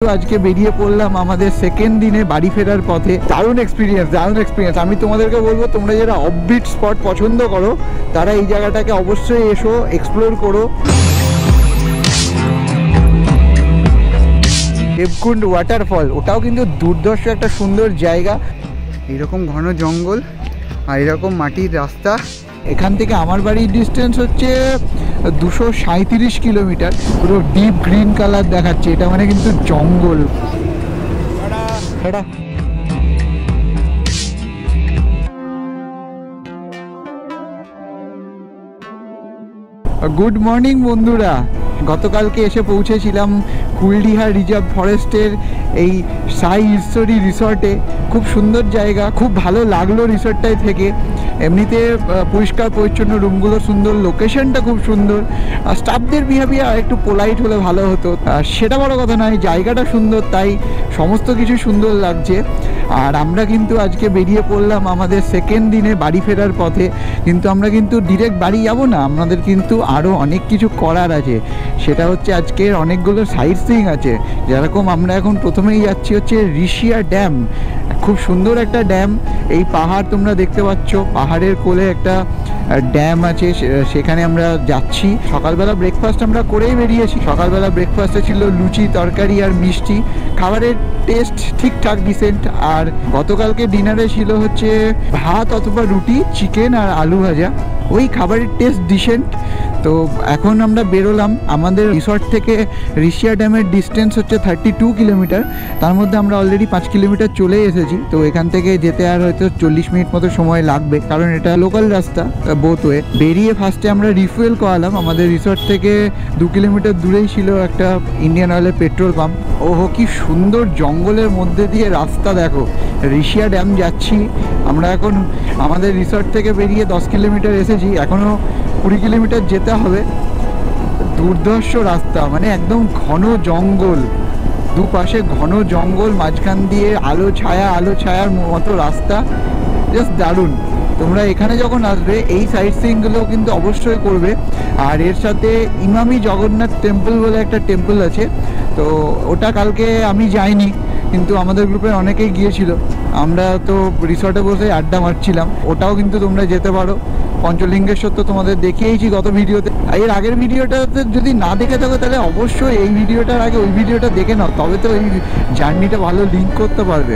আজকে বেরিয়ে পড়লাম আমাদের সেকেন্ড দিনে বাড়ি ফেরার পথে। দারুণ এক্সপিরিয়েন্স। আমি তোমাদেরকে বলবো, তোমরা যারা অফবিট স্পট পছন্দ করো তারা এই জায়গাটাকে অবশ্যই এসো, এক্সপ্লোর করো। দেবকুণ্ড ওয়াটারফল, ওটাও কিন্তু দুর্ধর্ষ একটা সুন্দর জায়গা। এরকম ঘন জঙ্গল আর এরকম মাটির রাস্তা। এখান থেকে আমার বাড়ির ডিস্টেন্স হচ্ছে 237 কিলোমিটার। পুরো ডিপ গ্রিন কালার দেখাচ্ছে, এটা মানে কিন্তু জঙ্গল। গুড মর্নিং বন্ধুরা, গতকালকে এসে পৌঁছেছিলাম কুলডিহা রিজার্ভ ফরেস্টের এই সাই ঈশ্বরী রিসর্টে। খুব সুন্দর জায়গা, খুব ভালো লাগলো রিসর্টটায় থেকে। এমনিতে পরিষ্কার পরিচ্ছন্ন, রুমগুলো সুন্দর, লোকেশনটা খুব সুন্দর, আর স্টাফদের বিহেভিয়ার একটু পোলাইট হলে ভালো হতো। সেটা বড় কথা নয়, জায়গাটা সুন্দর, তাই সমস্ত কিছু সুন্দর লাগছে। আর আমরা কিন্তু আজকে বেরিয়ে পড়লাম আমাদের সেকেন্ড দিনে বাড়ি ফেরার পথে। কিন্তু আমরা কিন্তু ডিরেক্ট বাড়ি যাব না, আমাদের কিন্তু আরও অনেক কিছু করার আছে। সেটা হচ্ছে আজকের অনেকগুলো সাইট সিইং আছে। যেরকম আমরা এখন প্রথমেই যাচ্ছি হচ্ছে ঋষিয়া ড্যাম। খুব সুন্দর একটা ড্যাম, এই পাহাড় তোমরা দেখতে পাচ্ছ, পাহাড়ের কোলে একটা ড্যাম আছে, সেখানে আমরা যাচ্ছি। সকালবেলা ব্রেকফাস্ট আমরা করেই বেরিয়েছি। সকালবেলা ব্রেকফাস্টে ছিল লুচি, তরকারি আর মিষ্টি। খাবারের টেস্ট ঠিকঠাক ডিসেন্ট। আর গতকালকে ডিনারে ছিল হচ্ছে ভাত অথবা রুটি, চিকেন আর আলু ভাজা। ওই খাবারের টেস্ট ডিসেন্ট। তো এখন আমরা বেরোলাম। আমাদের রিসর্ট থেকে ঋষিয়া ড্যামের ডিস্টেন্স হচ্ছে 32 কিলোমিটার। তার মধ্যে আমরা অলরেডি 5 কিলোমিটার চলে এসেছি। তো এখান থেকে যেতে আর হয়তো 40 মিনিট মতো সময় লাগবে, কারণ এটা লোকাল রাস্তা বোথ ওয়ে। বেরিয়ে ফার্স্টে আমরা রিফুয়েল করালাম। আমাদের রিসর্ট থেকে 2 কিলোমিটার দূরেই ছিল একটা ইন্ডিয়ান অয়েলের পেট্রোল পাম্প। ওহো, কি সুন্দর জঙ্গলের মধ্যে দিয়ে রাস্তা দেখো। ঋষিয়া ড্যাম যাচ্ছি আমরা এখন। আমাদের রিসর্ট থেকে বেরিয়ে 10 কিলোমিটার এসেছি, এখনও 20 কিলোমিটার যেতে হবে। দুর্ধর্ষ রাস্তা, মানে একদম ঘন জঙ্গল, দুপাশে ঘন জঙ্গল, মাঝখান দিয়ে আলো ছায়ার মতো রাস্তা। জাস্ট দারুণ। তোমরা এখানে যখন আসবে এই সাইট সিইংগুলো কিন্তু অবশ্যই করবে। আর এর সাথে ইমামি জগন্নাথ টেম্পল বলে একটা টেম্পল আছে। তো ওটা কালকে আমি যাইনি, কিন্তু আমাদের গ্রুপের অনেকেই গিয়েছিল। আমরা তো রিসর্টে বসে আড্ডা মারছিলাম। ওটাও কিন্তু তোমরা যেতে পারো। পঞ্চলিঙ্গেশ্বর তো তোমাদের দেখিয়েছি গত ভিডিওতে। এর আগের ভিডিওটাতে যদি না দেখে থাকো তাহলে অবশ্যই এই ভিডিওটার আগে ওই ভিডিওটা দেখে নাও, তবে তো এই জার্নিটা ভালো লিঙ্ক করতে পারবে।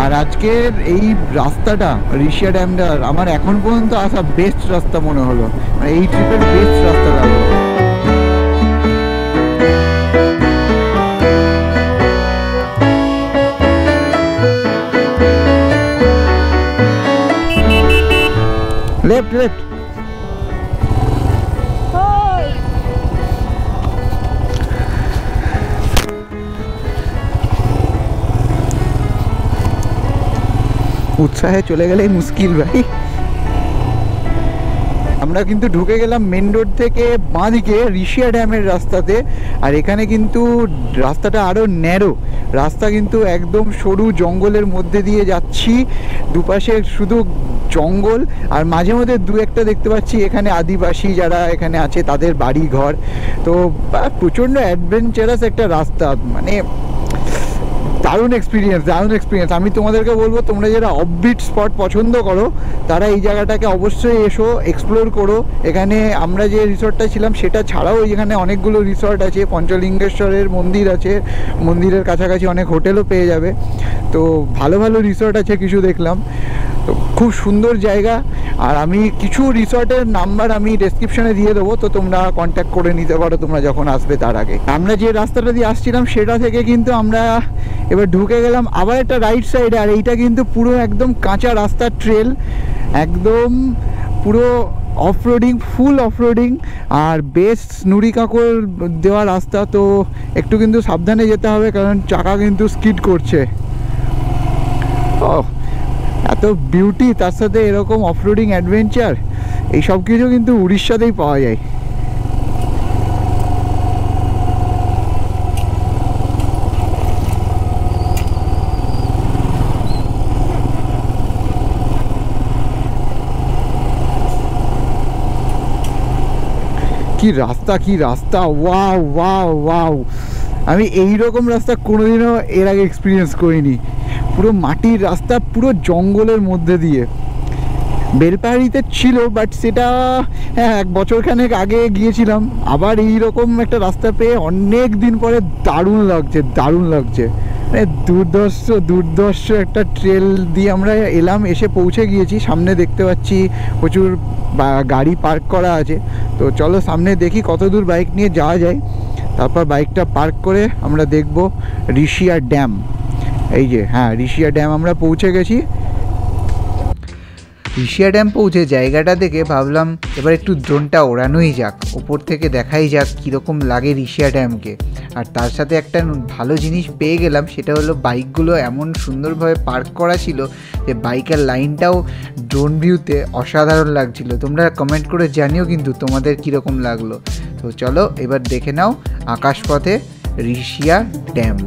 আর আজকের এই রাস্তাটা, ঋষিয়া ড্যামটার, আমার এখন পর্যন্ত আসা বেস্ট রাস্তা মনে হলো। এই ট্রিপের বেস্ট রাস্তা লাগলো। लेफ्ट उत्साहे चले गए मुश्किल भाई। আমরা কিন্তু ঢুকে গেলাম মেন রোড থেকে বাঁদিকে ঋষিয়া ড্যামের রাস্তাতে। আর এখানে কিন্তু রাস্তাটা আরও ন্যারো রাস্তা, কিন্তু একদম সরু জঙ্গলের মধ্যে দিয়ে যাচ্ছি। দুপাশে শুধু জঙ্গল, আর মাঝে মধ্যে দু একটা দেখতে পাচ্ছি এখানে আদিবাসী যারা এখানে আছে তাদের বাড়ি ঘর। তো প্রচণ্ড অ্যাডভেঞ্চারাস একটা রাস্তা, মানে দারুণ এক্সপিরিয়েন্স। আমি তোমাদেরকে বলবো, তোমরা যারা অফবিট স্পট পছন্দ করো তারা এই জায়গাটাকে অবশ্যই এসো, এক্সপ্লোর করো। এখানে আমরা যে রিসর্টটা ছিলাম সেটা ছাড়াও এখানে অনেকগুলো রিসর্ট আছে। পঞ্চলিঙ্গেশ্বরের মন্দির আছে, মন্দিরের কাছাকাছি অনেক হোটেলও পেয়ে যাবে। তো ভালো ভালো রিসর্ট আছে কিছু দেখলাম। তো খুব সুন্দর জায়গা। আর আমি কিছু রিসর্টের নাম্বার আমি ডেসক্রিপশনে দিয়ে দেবো, তো তোমরা কন্ট্যাক্ট করে নিতে পারো তোমরা যখন আসবে তার আগে। আমরা যে রাস্তাটা দিয়ে আসছিলাম সেটা থেকে কিন্তু আমরা এবার ঢুকে গেলাম আবার একটা রাইট সাইডে। আর এইটা কিন্তু পুরো একদম কাঁচা রাস্তার ট্রেল, একদম পুরো অফরোডিং, ফুল অফরোডিং, আর বেশ নুড়ি কাকড় দেওয়া রাস্তা। তো একটু কিন্তু সাবধানে যেতে হবে, কারণ চাকা কিন্তু স্কিড করছে। ও, এত বিউটি, তার সাথে এরকম অফরোডিং অ্যাডভেঞ্চার, এই সব কিছু কিন্তু উড়িষ্যাতেই পাওয়া যায়। কি রাস্তা, ওয়াও ওয়াও ওয়াও। আমি এই রকম রাস্তা কোনোদিনও এর আগে এক্সপিরিয়েন্স করিনি। পুরো মাটির রাস্তা, পুরো জঙ্গলের মধ্যে দিয়ে। বেলপাহাড়িতে ছিল, বাট সেটা হ্যাঁ 1 বছরখানেক আগে গিয়েছিলাম। আবার এই রকম একটা রাস্তা পেয়ে অনেক দিন পরে দারুণ লাগছে। মানে দুর্ধর্ষ একটা ট্রেল দিয়ে আমরা এলাম, এসে পৌঁছে গিয়েছি। সামনে দেখতে পাচ্ছি প্রচুর গাড়ি পার্ক করা আছে। তো চলো সামনে দেখি কত দূর বাইক নিয়ে যাওয়া যায়। তারপর বাইকটা পার্ক করে আমরা দেখব ঋষিয়া ড্যাম। এই যে হ্যাঁ, ঋষিয়া ড্যাম আমরা পৌঁছে গেছি। ঋষিয়া ড্যাম পৌঁছে জায়গাটা দেখে ভাবলাম এবার একটু ড্রোনটা ওড়ানোই যাক, ওপর থেকে দেখাই যাক কীরকম লাগে ঋষিয়া ড্যামকে। আর তার সাথে একটা ভালো জিনিস পেয়ে গেলাম, সেটা হলো বাইকগুলো এমন সুন্দরভাবে পার্ক করা ছিল যে বাইকের লাইনটাও ড্রোন ভিউতে অসাধারণ লাগছিল। তোমরা কমেন্ট করে জানিও কিন্তু তোমাদের কীরকম লাগলো। তো চলো এবার দেখে নাও আকাশপথে ঋষিয়া ড্যাম।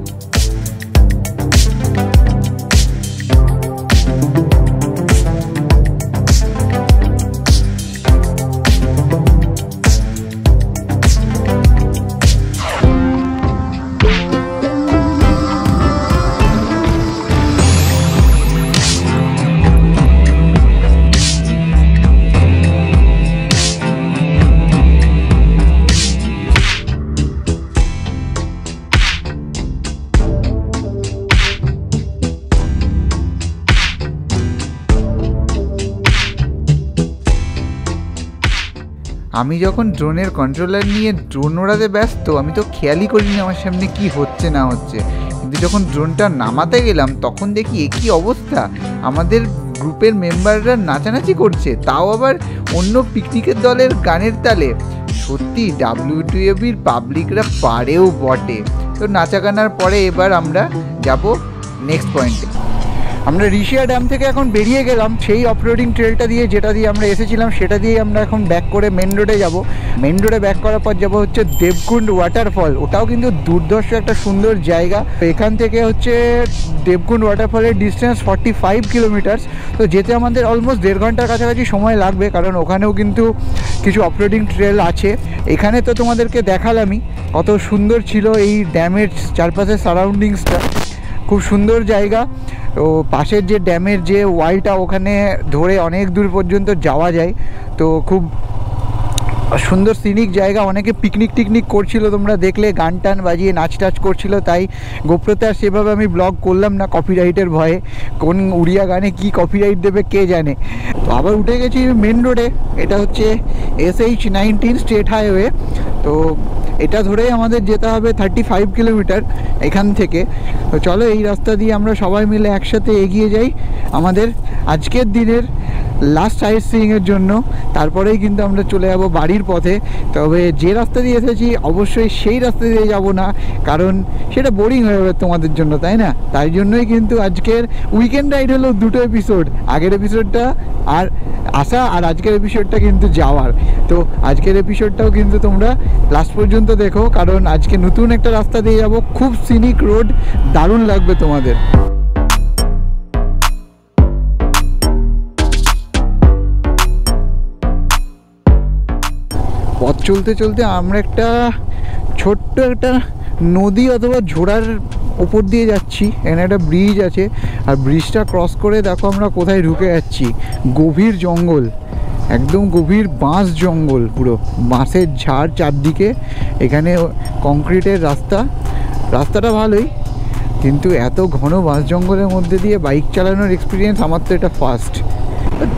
আমি যখন ড্রোনের কন্ট্রোলার নিয়ে ড্রোন ওড়াতে ব্যস্ত, আমি তো খেয়ালই করিনি আমার সামনে কি হচ্ছে না হচ্ছে। কিন্তু যখন ড্রোনটা নামাতে গেলাম তখন দেখি একই অবস্থা, আমাদের গ্রুপের মেম্বাররা নাচানাচি করছে, তাও আবার অন্য পিকনিকের দলের গানের তালে। সত্যি WTOBর পাবলিকরা পারেও বটে। তো নাচা গানার পরে এবার আমরা যাব নেক্সট পয়েন্টে। আমরা ঋষিয়া ড্যাম থেকে এখন বেরিয়ে গেলাম সেই অফরোডিং ট্রেলটা দিয়ে, যেটা দিয়ে আমরা এসেছিলাম সেটা দিয়ে আমরা এখন ব্যাক করে মেন রোডে যাব। মেন রোডে ব্যাক করার পর যাবো হচ্ছে দেবকুণ্ড ওয়াটারফল। ওটাও কিন্তু দুর্ধর্ষ একটা সুন্দর জায়গা। এখান থেকে হচ্ছে দেবকুণ্ড ওয়াটারফলের ডিস্টেন্স 45 কিলোমিটার। তো যেতে আমাদের অলমোস্ট 1.5 ঘন্টার কাছাকাছি সময় লাগবে, কারণ ওখানেও কিন্তু কিছু অফরোডিং ট্রেল আছে। এখানে তো তোমাদেরকে দেখালামই কত সুন্দর ছিল এই ড্যামের চারপাশের সারাউন্ডিংসটা, খুব সুন্দর জায়গা। তো পাশের যে ড্যামের যে ওয়ালটা, ওখানে ধরে অনেক দূর পর্যন্ত যাওয়া যায়। তো খুব সুন্দর সিনিক জায়গা। অনেকে পিকনিক করছিল, তোমরা দেখলে গান টান বাজিয়ে নাচ টাচ করছিল। তাই গোপ্রোতে আর সেভাবে আমি ব্লগ করলাম না কপিরাইটের ভয়ে, কোন উড়িয়া গানে কি কপিরাইট দেবে কে জানে। তো আবার উঠে গেছি মেন রোডে। এটা হচ্ছে SH19 স্টেট হাইওয়ে। তো এটা ধরেই আমাদের যেতে হবে 35 কিলোমিটার এখান থেকে। তো চলো এই রাস্তা দিয়ে আমরা সবাই মিলে একসাথে এগিয়ে যাই আমাদের আজকের দিনের লাস্ট সাইট সিইংয়ের জন্য। তারপরেই কিন্তু আমরা চলে যাব বাড়ির পথে। তবে যে রাস্তা দিয়ে এসেছি অবশ্যই সেই রাস্তা দিয়ে যাব না, কারণ সেটা বোরিং হয়ে যাবে তোমাদের জন্য, তাই না? তাই জন্যই কিন্তু আজকের উইকেন্ড রাইড হলো 2টো এপিসোড, আগের এপিসোডটা আর আসা, আর আজকের এপিসোডটা কিন্তু যাওয়ার। তো আজকের এপিসোডটাও কিন্তু তোমরা লাস্ট পর্যন্ত দেখো, কারণ আজকে নতুন একটা রাস্তা দিয়ে যাব, খুব সিনিক রোড, দারুণ লাগবে তোমাদের। পথ চলতে চলতে আমরা একটা ছোট্ট একটা নদী অথবা ঝোড়ার ওপর দিয়ে যাচ্ছি। এখানে একটা ব্রিজ আছে, আর ব্রিজটা ক্রস করে দেখো আমরা কোথায় ঢুকে যাচ্ছি। গভীর জঙ্গল, একদম গভীর বাঁশ জঙ্গল, পুরো বাঁশের ঝাড় চারদিকে। এখানে কংক্রিটের রাস্তাটা ভালোই, কিন্তু এত ঘন বাঁশ জঙ্গলের মধ্যে দিয়ে বাইক চালানোর এক্সপিরিয়েন্স আমার তো এটা ফার্স্ট।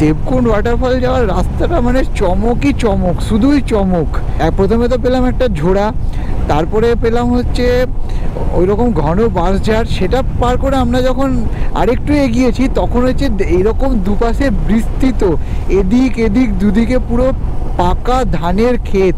দেবকুণ্ড ওয়াটারফল যাওয়ার রাস্তাটা মানে চমকই চমক, শুধুই চমক। প্রথমে তো পেলাম একটা ঝোড়া, তারপরে পেলাম হচ্ছে ওই রকম ঘন বাঁশঝাড়। সেটা পার করে আমরা যখন আরেকটু এগিয়েছি তখন হচ্ছে এইরকম দুপাশে বিস্তৃত, এদিক দুদিকে পুরো পাকা ধানের ক্ষেত।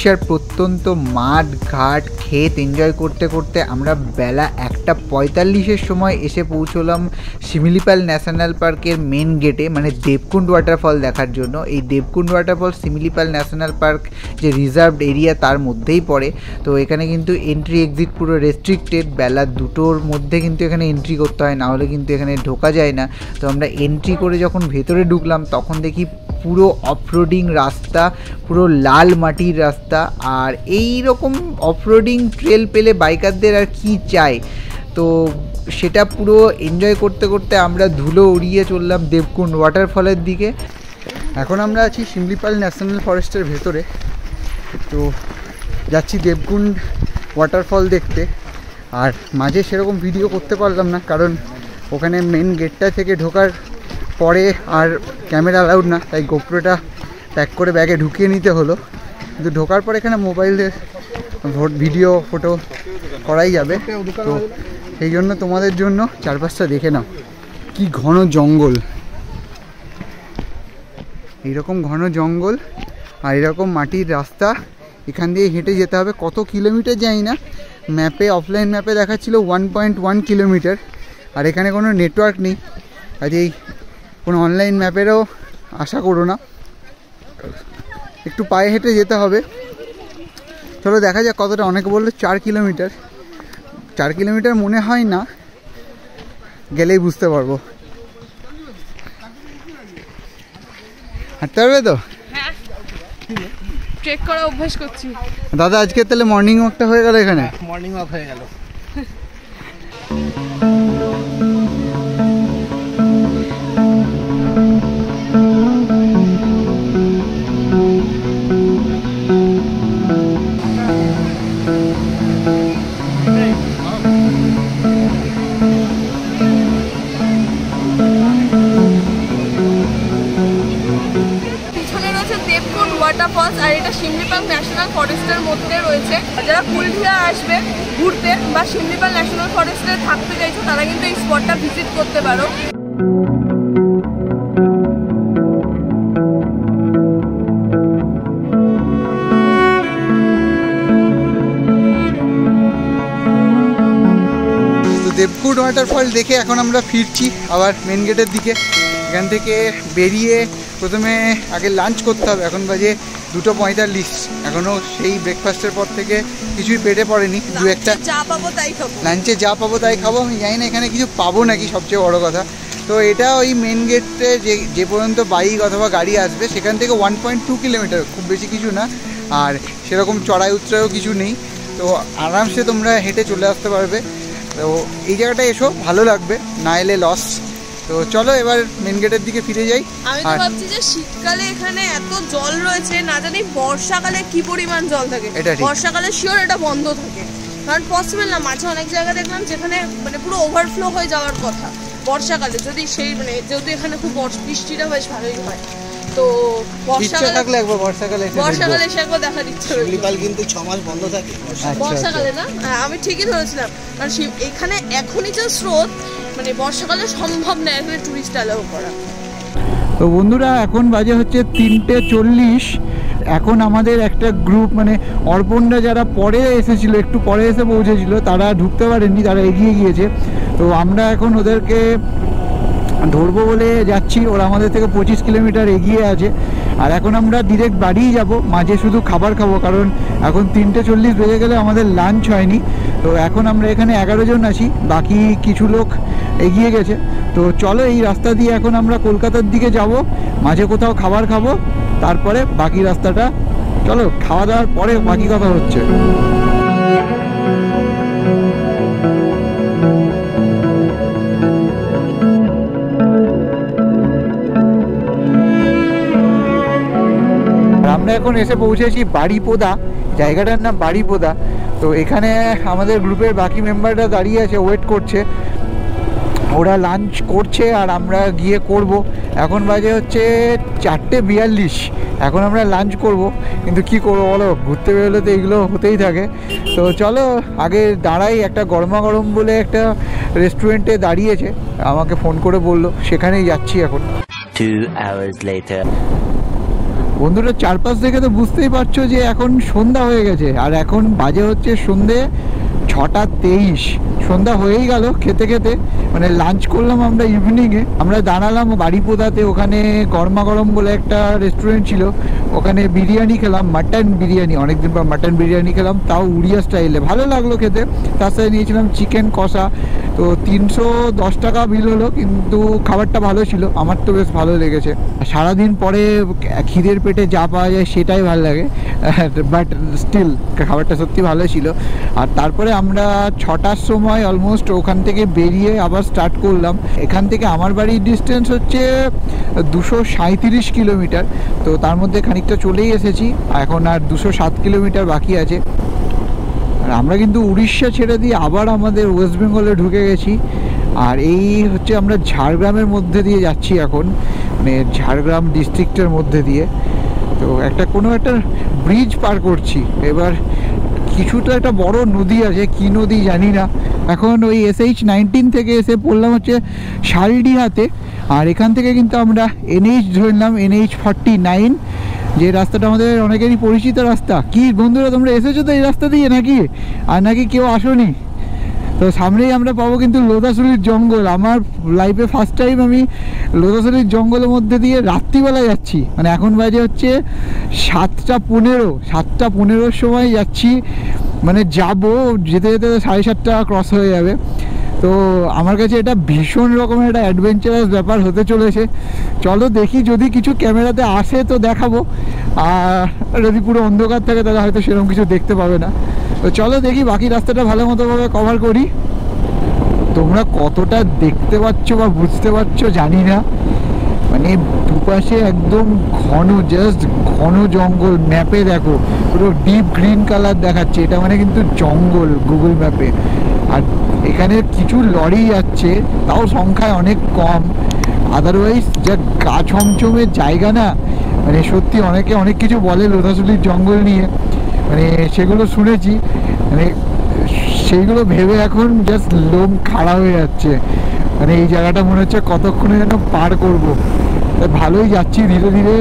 উড়িষ্যার প্রত্যন্ত মাঠ ঘাট ক্ষেত এনজয় করতে করতে আমরা বেলা 1:45-এর সময় এসে পৌঁছলাম শিমিলিপাল ন্যাশনাল পার্কের মেন গেটে, মানে দেবকুণ্ড ওয়াটারফল দেখার জন্য। এই Debkunda waterfall Similipal national park যে রিজার্ভড এরিয়া তার মধ্যেই পড়ে। তো এখানে কিন্তু এন্ট্রি এক্সিট পুরো রেস্ট্রিক্টেড, বেলা 2টোর মধ্যে কিন্তু এখানে এন্ট্রি করতে হয়, না হলে কিন্তু এখানে ঢোকা যায় না। তো আমরা এন্ট্রি করে যখন ভেতরে ঢুকলাম তখন দেখি পুরো অফরোডিং রাস্তা, পুরো লাল মাটির রাস্তা। আর এই রকম অফরোডিং ট্রেল পেলে বাইকারদের আর কি চাই। তো সেটা পুরো এনজয় করতে করতে আমরা ধুলো উড়িয়ে চললাম দেবকুণ্ড ওয়াটারফলের দিকে। এখন আমরা আছি শিমলিপাল ন্যাশনাল ফরেস্টের ভেতরে। তো যাচ্ছি দেবকুণ্ড ওয়াটারফল দেখতে। আর মাঝে সেরকম ভিডিও করতে পারলাম না, কারণ ওখানে মেন গেটটা থেকে ঢোকার পরে আর ক্যামেরা অ্যালাউড না, তাই গোপ্রোটা প্যাক করে ব্যাগে ঢুকিয়ে নিতে হলো। কিন্তু ঢোকার পর এখানে মোবাইলে ভিডিও ফটো করাই যাবে। তো সেই জন্য তোমাদের জন্য চারপাশটা দেখে নাও, কি ঘন জঙ্গল। এইরকম ঘন জঙ্গল আর এরকম মাটির রাস্তা, এখান দিয়ে হেঁটে যেতে হবে। কত কিলোমিটার জানি না, ম্যাপে অফলাইন ম্যাপে দেখাচ্ছিল 1.1 কিলোমিটার। আর এখানে কোনো নেটওয়ার্ক নেই, কাজেই কোনো অনলাইন ম্যাপেরও আশা করো না, একটু পায়ে হেঁটে যেতে হবে। চলো দেখা যাক কতটা। অনেকে বললো 4 কিলোমিটার। 4 কিলোমিটার মনে হয় না, গেলেই বুঝতে পারবো। হাঁটতে পারবে তো? হ্যাঁ, ট্রেক করা অভ্যাস করছি। দাদা আজকে তাহলে মর্নিং ওয়াকটা হয়ে গেল এখানে? মর্নিং ওয়াক হয়ে গেল। ওয়াটারফলস, আর এটা শিমলিপাল ন্যাশনাল ফরেস্টের মধ্যে রয়েছে। যারা কুলডিহা আসবে ঘুরতে বা শিমলিপাল ন্যাশনাল ফরেস্টে থাকতে চাইছো তারা কিন্তু এই স্পটটা ভিজিট করতে পারো। দেবকুণ্ড ওয়াটারফল দেখে এখন আমরা ফিরছি আবার মেন গেটের দিকে। এখান থেকে বেরিয়ে প্রথমে আগে লাঞ্চ করতে হবে। এখন বাজে 2:45, এখনও সেই ব্রেকফাস্টের পর থেকে কিছুই পেটে পড়েনি। দু একটা যা পাবো তাই খাবো, লাঞ্চে যা পাবো তাই খাবো। আমি জানি না এখানে কিছু পাবো নাকি, সবচেয়ে বড় কথা। তো এটা ওই মেন গেটে যে পর্যন্ত বাইক অথবা গাড়ি আসবে সেখান থেকে 1.2 কিলোমিটার, খুব বেশি কিছু না। আর সেরকম চড়াই উতরাইও কিছু নেই, তো আরামসে তোমরা হেঁটে চলে আসতে পারবে। তো এই জায়গাটা এসো, ভালো লাগবে, না এলে লস। তো চলো এবার মেন গেটের দিকে ফিরে যাই। আমি তো ভাবছি যে শীতকালে এখানে এত জল রয়েছে, না জানি বর্ষাকালে কি পরিমাণ জল থাকে। বর্ষাকালে শিওর এটা বন্ধ থাকে, কারণ পসিবল না। মাঝে অনেক জায়গা দেখলাম যেখানে মানে পুরো ওভারফ্লো হয়ে যাওয়ার কথা বর্ষাকালে, যদি সেই মানে যেহেতু এখানে খুব বৃষ্টিটা বেশ ভালোই হয়। তো বর্ষাকালে এসে একবার দেখার ইচ্ছে রয়েছে। শিমলিপাল কিন্তু 6 মাস বন্ধ থাকে বর্ষাকালে না, আমি ঠিকই ধরেছিলাম, কারণ এখানে এখনই যে স্রোত, মানে বর্ষাকালে সম্ভব না এখানে টুরিস্ট অ্যালাউ করা। তো বন্ধুরা এখন বাজে হচ্ছে 3:40। এখন আমাদের একটা গ্রুপ, মানে অর্পণরা যারা পরে এসেছিলো, একটু পরে এসে পৌঁছেছিল, তারা ঢুকতে পারেনি, তারা এগিয়ে গিয়েছে। তো আমরা এখন ওদেরকে ধরবো বলে যাচ্ছি। ওরা আমাদের থেকে 25 কিলোমিটার এগিয়ে আছে। আর এখন আমরা ডিরেক্ট বাড়িই যাব, মাঝে শুধু খাবার খাবো, কারণ এখন 3:40 বেজে গেলে আমাদের লাঞ্চ হয়নি। তো এখন আমরা এখানে 11 জন আছি, বাকি কিছু লোক এগিয়ে গেছে। তো চলো এই রাস্তা দিয়ে এখন আমরা কলকাতার দিকে যাব, মাঝে কোথাও খাবার খাবো, তারপরে বাকি রাস্তাটা। চলো খাওয়া দাওয়ার পরে বাকি কথা হচ্ছে। আমরা এখন এসে পৌঁছেছি বাড়িপোদা, জায়গাটার নাম বাড়িপোদা। তো এখানে আমাদের গ্রুপের বাকি মেম্বাররা দাঁড়িয়ে আছে, ওয়েট করছে। ওরা লাঞ্চ করছে আর আমরা গিয়ে করব। এখন বাজে হচ্ছে 4:42, এখন আমরা লাঞ্চ করব। কিন্তু কি করবো বলো, ঘুরতে বেরোলে তো এগুলো হতেই থাকে। তো চলো আগে দাঁড়াই, একটা গরমা গরম বলে একটা রেস্টুরেন্টে দাঁড়িয়েছে, আমাকে ফোন করে বললো, সেখানেই যাচ্ছি এখন। 2 hours later. বন্ধুরা চারপাশ দেখে তো বুঝতেই পারছো যে এখন সন্ধ্যা হয়ে গেছে, আর এখন বাজে হচ্ছে সন্ধে 6:23। সন্ধ্যা হয়েই গেল খেতে খেতে, মানে লাঞ্চ করলাম আমরা ইভিনিংয়ে। আমরা দাঁড়ালাম বাড়িপোদাতে, ওখানে গরমা গরম বলে একটা রেস্টুরেন্ট ছিল, ওখানে বিরিয়ানি খেলাম, মাটন বিরিয়ানি। অনেকদিন পর মাটন বিরিয়ানি খেলাম, তাও উড়িয়া স্টাইলে, ভালো লাগলো খেতে। তার সাথে নিয়েছিলাম চিকেন কষা। তো 310 টাকা বিল হলো, কিন্তু খাবারটা ভালো ছিল, আমার তো বেশ ভালো লেগেছে। সারাদিন পরে খিদের পেটে যা পাওয়া যায় সেটাই ভালো লাগে, বাট স্টিল খাবারটা সত্যি ভালো ছিল। আর তারপরে আমরা 6টার সময় অলমোস্ট ওখান থেকে বেরিয়ে আবার স্টার্ট করলাম। এখান থেকে আমার বাড়ির ডিস্টেন্স হচ্ছে 237 কিলোমিটার। তো তার মধ্যে খানিকটা চলেই এসেছি, এখন আর 207 কিলোমিটার বাকি আছে। আর আমরা কিন্তু উড়িষ্যা ছেড়ে দিয়ে আবার আমাদের ওয়েস্ট বেঙ্গলে ঢুকে গেছি। আর এই হচ্ছে আমরা ঝাড়গ্রামের মধ্যে দিয়ে যাচ্ছি এখন, মানে ঝাড়গ্রাম ডিস্ট্রিক্টের মধ্যে দিয়ে। তো কোনো একটা ব্রিজ পার করছি এবার। কিছুটা একটা বড় নদী আছে, কি নদী জানি না। এখন ওই SH19 থেকে এসে পড়লাম হচ্ছে শালডিহাতে। আর এখান থেকে কিন্তু আমরা NH ধরলাম, NH49, যে রাস্তাটা আমাদের অনেকেরই পরিচিত রাস্তা। কি বন্ধুরা তোমরা এসেছো তো এই রাস্তা দিয়ে নাকি, আর নাকি কেউ আসোনি? তো সামনেই আমরা পাবো কিন্তু লোধাশুলির জঙ্গল। আমার লাইফে ফার্স্ট টাইম আমি লোধাশুলির জঙ্গলের মধ্যে দিয়ে রাত্রিবেলা যাচ্ছি। মানে এখন বাজে হচ্ছে 7:15 সময় যাচ্ছি, মানে যেতে যেতে 7:30 ক্রস হয়ে যাবে। তো আমার কাছে এটা ভীষণ রকমের একটা অ্যাডভেঞ্চারাস ব্যাপার হতে চলেছে। চলো দেখি, যদি কিছু ক্যামেরাতে আসে তো দেখাবো, আর যদি পুরো অন্ধকার থাকে তাহলে হয়তো সেরকম কিছু দেখতে পাবে না। তো চলো দেখি, বাকি রাস্তাটা ভালো মতোভাবে কভার করি। তোমরা কতটা দেখতে পাচ্ছ বা বুঝতে পারছো জানি না, মানে দুপাশে একদম ঘন জঙ্গল। ম্যাপে দেখো পুরো ডিপ গ্রিন কালার দেখাচ্ছে, এটা মানে কিন্তু জঙ্গল গুগল ম্যাপে। আর এখানে কিছু লরি যাচ্ছে, তাও সংখ্যায় অনেক কম। আদারওয়াইজ যা গা ছমছমের জায়গা না, মানে সত্যি অনেকে অনেক কিছু বলে লোধাশুলির জঙ্গল নিয়ে, মানে সেগুলো শুনেছি, মানে সেইগুলো ভেবে এখন জাস্ট লোম খাড়া হয়ে যাচ্ছে। মানে এই জায়গাটা মনে হচ্ছে কতক্ষণে যেন পার করব। ভালোই যাচ্ছি, ধীরে ধীরে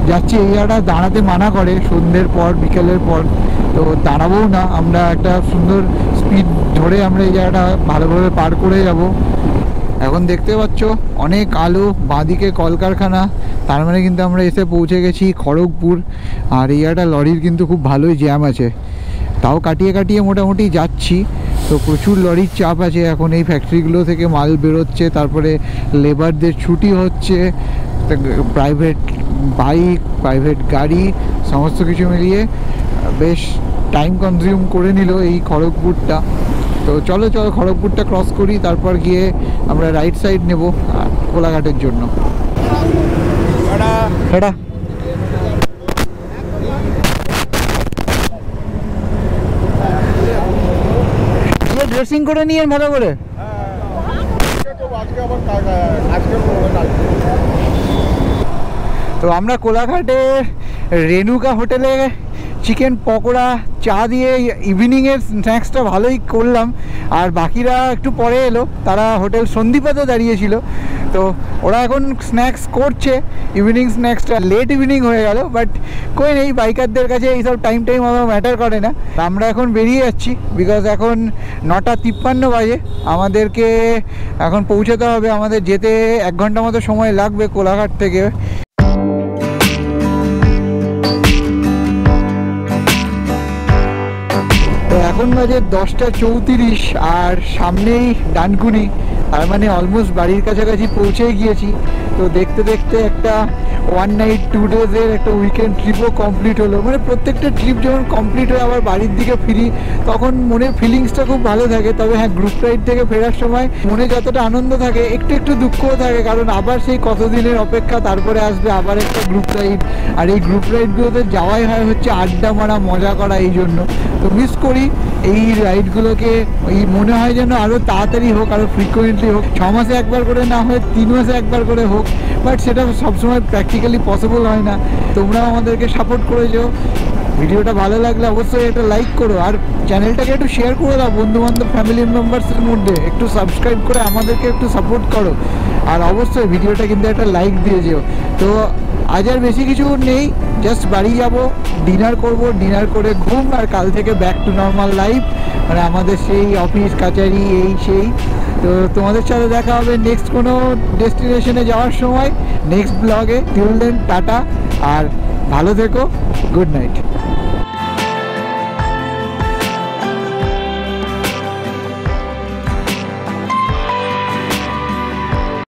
যাচ্ছি। এই জায়গাটা দাঁড়াতে মানা করে সন্ধ্যের পর, বিকেলের পর। তো দাঁড়াবোও না, আমরা একটা সুন্দর স্পিড ধরে আমরা এই জায়গাটা ভালোভাবে পার করে যাব। এখন দেখতে পাচ্ছ অনেক আলো, বাঁদিকে কলকারখানা, তার মানে কিন্তু আমরা এসে পৌঁছে গেছি খড়গপুর। আর এই জায়গাটা লরির কিন্তু খুব ভালোই জ্যাম আছে, তাও কাটিয়ে কাটিয়ে মোটামুটি যাচ্ছি। তো প্রচুর লরির চাপ আছে এখন, এই ফ্যাক্টরিগুলো থেকে মাল বেরোচ্ছে, তারপরে লেবারদের ছুটি হচ্ছে, প্রাইভেট বাইক, প্রাইভেট গাড়ি, সমস্ত কিছু মিলিয়ে বেশ টাইম কনজিউম করে নিল এই খড়গপুরটা। তো চলো খড়গপুরটা ক্রস করি, তারপর গিয়ে আমরা রাইট সাইড নেব কোলাঘাটের জন্য। এটা ড্রেসিং করে নিয়ে ভালো করে। তো আমরা কোলাঘাটে রেণুকা হোটেলে চিকেন পকোড়া চা দিয়ে ইভিনিংয়ের স্ন্যাক্সটা ভালোই করলাম। আর বাকিরা একটু পরে এলো, তারা হোটেল সন্দীপাতে দাঁড়িয়েছিল। তো ওরা এখন স্ন্যাক্স করছে, ইভিনিং স্ন্যাক্সটা। লেট ইভিনিং হয়ে গেল, বাট কই নেই, বাইকারদের কাছে এইসব টাইম আমার ম্যাটার করে না। আমরা এখন বেরিয়ে যাচ্ছি, বিকজ এখন 9:53 বাজে। আমাদেরকে এখন পৌঁছাতে হবে, আমাদের যেতে 1 ঘন্টা মতো সময় লাগবে কোলাঘাট থেকে। তো এখন বাজে 10:34, আর সামনেই ডানকুনি, তার মানে অলমোস্ট বাড়ির কাছাকাছি পৌঁছে গিয়েছি। তো দেখতে দেখতে একটা 1 নাইট 2 ডেজের একটা উইকেন্ড ট্রিপও কমপ্লিট হলো। মানে প্রত্যেকটা ট্রিপ যখন কমপ্লিট হয়ে আবার বাড়ির দিকে ফিরি, তখন মনের ফিলিংসটা খুব ভালো থাকে। তবে হ্যাঁ, গ্রুপ রাইড থেকে ফেরার সময় মনে যতটা আনন্দ থাকে, একটু একটু দুঃখও থাকে, কারণ আবার সেই কতদিনের অপেক্ষা, তারপরে আসবে আবার একটা গ্রুপ রাইড। আর এই গ্রুপ রাইডগুলোতে যাওয়াই হয় হচ্ছে আড্ডা মারা, মজা করা, এই জন্য তো মিস করি এই রাইডগুলোকে। এই মনে হয় যেন আরও তাড়াতাড়ি হোক, আরও ফ্রিকোয়েন্টলি হোক, 6 মাসে একবার করে না হয় 3 মাসে একবার করে হোক, বাট সেটা সবসময় প্র্যাকটিক্যালি পসিবল হয় না। তোমরাও আমাদেরকে সাপোর্ট করেছো। ভিডিওটা ভালো লাগলে অবশ্যই একটা লাইক করো, আর চ্যানেলটাকে একটু শেয়ার করে দাও বন্ধুবান্ধব, ফ্যামিলি মেম্বার্সের মধ্যে। একটু সাবস্ক্রাইব করে আমাদেরকে একটু সাপোর্ট করো, আর অবশ্যই ভিডিওটা কিন্তু একটা লাইক দিয়ে যেও। তো আজ আর বেশি কিছু নেই, জাস্ট বাড়ি যাব, ডিনার করব, ডিনার করে ঘুম, আর কাল থেকে ব্যাক টু নর্মাল লাইফ, মানে আমাদের সেই অফিস কাচারি এই সেই। তো তোমাদের সাথে দেখা হবে নেক্সট কোনো ডেস্টিনেশনে যাওয়ার সময়, নেক্সট ব্লগে। টিল দেন টাটা, আর ভালো থেকো, গুড নাইট।